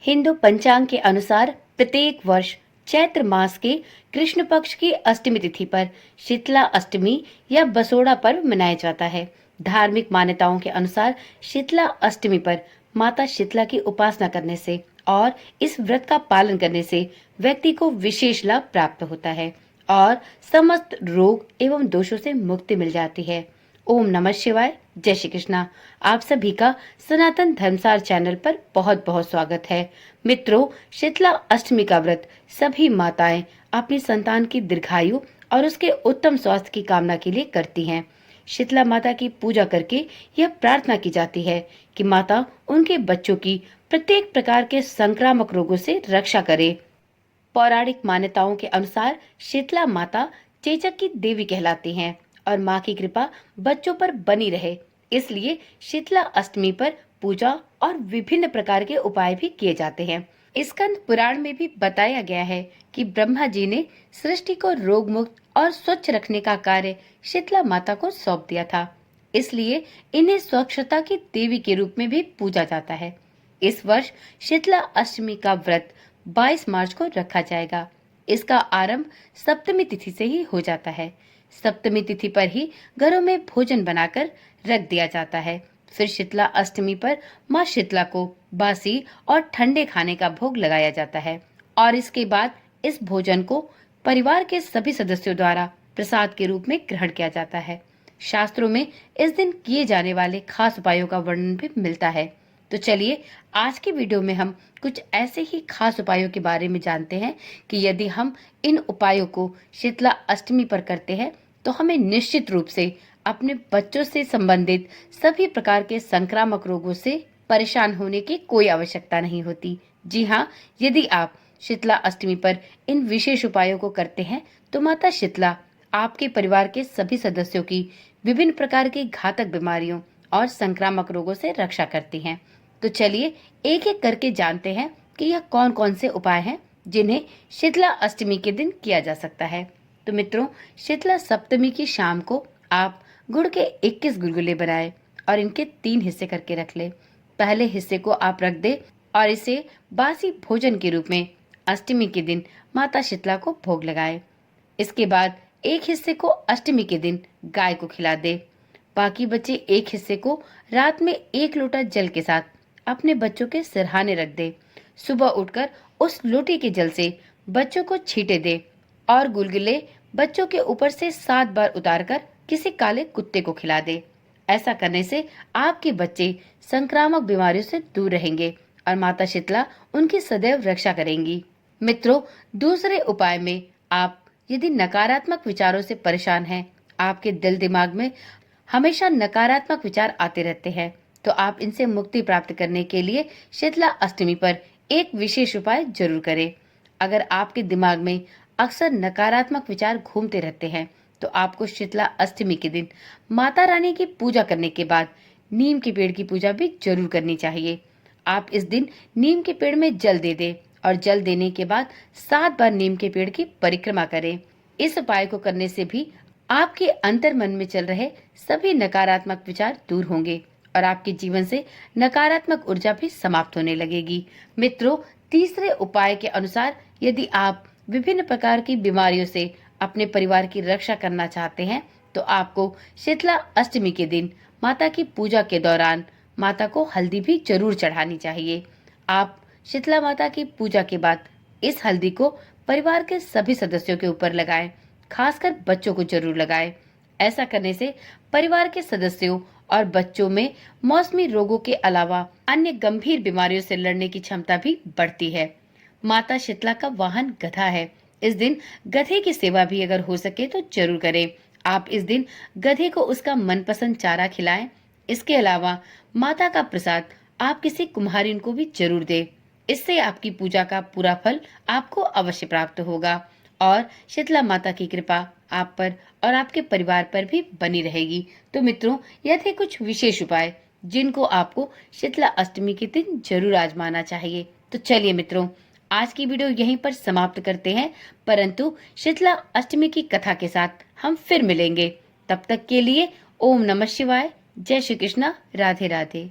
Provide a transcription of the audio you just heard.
हिंदू पंचांग के अनुसार प्रत्येक वर्ष चैत्र मास के कृष्ण पक्ष की अष्टमी तिथि पर शीतला अष्टमी या बसोड़ा पर्व मनाया जाता है। धार्मिक मान्यताओं के अनुसार शीतला अष्टमी पर माता शीतला की उपासना करने से और इस व्रत का पालन करने से व्यक्ति को विशेष लाभ प्राप्त होता है और समस्त रोग एवं दोषों से मुक्ति मिल जाती है। ओम नमः शिवाय। जय श्री कृष्णा। आप सभी का सनातन धर्मसार चैनल पर बहुत बहुत स्वागत है। मित्रों, शीतला अष्टमी का व्रत सभी माताएं अपनी संतान की दीर्घायु और उसके उत्तम स्वास्थ्य की कामना के लिए करती हैं। शीतला माता की पूजा करके यह प्रार्थना की जाती है कि माता उनके बच्चों की प्रत्येक प्रकार के संक्रामक रोगों से रक्षा करे। पौराणिक मान्यताओं के अनुसार शीतला माता चेचक की देवी कहलाती हैं और माँ की कृपा बच्चों पर बनी रहे, इसलिए शीतला अष्टमी पर पूजा और विभिन्न प्रकार के उपाय भी किए जाते हैं। स्कंद पुराण में भी बताया गया है कि ब्रह्मा जी ने सृष्टि को रोग मुक्त और स्वच्छ रखने का कार्य शीतला माता को सौंप दिया था, इसलिए इन्हें स्वच्छता की देवी के रूप में भी पूजा जाता है। इस वर्ष शीतला अष्टमी का व्रत 22 मार्च को रखा जाएगा। इसका आरंभ सप्तमी तिथि से ही हो जाता है। सप्तमी तिथि पर ही घरों में भोजन बनाकर रख दिया जाता है। फिर शीतला अष्टमी पर माँ शीतला को बासी और ठंडे खाने का भोग लगाया जाता है और इसके बाद इस भोजन को परिवार के सभी सदस्यों द्वारा प्रसाद के रूप में ग्रहण किया जाता है। शास्त्रों में इस दिन किए जाने वाले खास उपायों का वर्णन भी मिलता है। तो चलिए आज की वीडियो में हम कुछ ऐसे ही खास उपायों के बारे में जानते हैं कि यदि हम इन उपायों को शीतला अष्टमी पर करते हैं तो हमें निश्चित रूप से अपने बच्चों से संबंधित सभी प्रकार के संक्रामक रोगों से परेशान होने की कोई आवश्यकता नहीं होती। जी हाँ, यदि आप शीतला अष्टमी पर इन विशेष उपायों को करते हैं तो माता शीतला आपके परिवार के सभी सदस्यों की विभिन्न प्रकार की घातक बीमारियों और संक्रामक रोगों से रक्षा करती हैं। तो चलिए एक एक करके जानते हैं कि यह कौन कौन से उपाय हैं जिन्हें शीतला अष्टमी के दिन किया जा सकता है। तो मित्रों, शीतला सप्तमी की शाम को आप गुड़ के 21 गुलगुले बनाएं और इनके 3 हिस्से करके रख लें। पहले हिस्से को आप रख दें और इसे बासी भोजन के रूप में अष्टमी के दिन माता शीतला को भोग लगाएं। इसके बाद एक हिस्से को अष्टमी के दिन गाय को खिला दे। बाकी बचे एक हिस्से को रात में 1 लोटा जल के साथ अपने बच्चों के सिरहाने रख दे। सुबह उठकर उस लोटे के जल से बच्चों को छींटे दे और गुलगुले बच्चों के ऊपर से 7 बार उतारकर किसी काले कुत्ते को खिला दे। ऐसा करने से आपके बच्चे संक्रामक बीमारियों से दूर रहेंगे और माता शीतला उनकी सदैव रक्षा करेंगी। मित्रों, दूसरे उपाय में आप यदि नकारात्मक विचारों से परेशान हैं, आपके दिल दिमाग में हमेशा नकारात्मक विचार आते रहते हैं, तो आप इनसे मुक्ति प्राप्त करने के लिए शीतला अष्टमी पर एक विशेष उपाय जरूर करें। अगर आपके दिमाग में अक्सर नकारात्मक विचार घूमते रहते हैं तो आपको शीतला अष्टमी के दिन माता रानी की पूजा करने के बाद नीम के पेड़ की पूजा भी जरूर करनी चाहिए। आप इस दिन नीम के पेड़ में जल दे दें और जल देने के बाद 7 बार नीम के पेड़ की परिक्रमा करें। इस उपाय को करने से भी आपके अंतर मन में चल रहे सभी नकारात्मक विचार दूर होंगे और आपके जीवन से नकारात्मक ऊर्जा भी समाप्त होने लगेगी। मित्रों, तीसरे उपाय के अनुसार यदि आप विभिन्न प्रकार की बीमारियों से अपने परिवार की रक्षा करना चाहते हैं तो आपको शीतला अष्टमी के दिन माता की पूजा के दौरान माता को हल्दी भी जरूर चढ़ानी चाहिए। आप शीतला माता की पूजा के बाद इस हल्दी को परिवार के सभी सदस्यों के ऊपर लगाएं, खासकर बच्चों को जरूर लगाएं। ऐसा करने से परिवार के सदस्यों और बच्चों में मौसमी रोगों के अलावा अन्य गंभीर बीमारियों से लड़ने की क्षमता भी बढ़ती है। माता शीतला का वाहन गधा है। इस दिन गधे की सेवा भी अगर हो सके तो जरूर करें। आप इस दिन गधे को उसका मनपसंद चारा खिलाएं। इसके अलावा माता का प्रसाद आप किसी कुम्हारिन को भी जरूर दें। इससे आपकी पूजा का पूरा फल आपको अवश्य प्राप्त होगा और शीतला माता की कृपा आप पर और आपके परिवार पर भी बनी रहेगी। तो मित्रों, यह थे कुछ विशेष उपाय जिनको आपको शीतला अष्टमी के दिन जरूर आजमाना चाहिए। तो चलिए मित्रों, आज की वीडियो यहीं पर समाप्त करते हैं, परंतु शीतला अष्टमी की कथा के साथ हम फिर मिलेंगे। तब तक के लिए ओम नमः शिवाय। जय श्री कृष्णा। राधे राधे।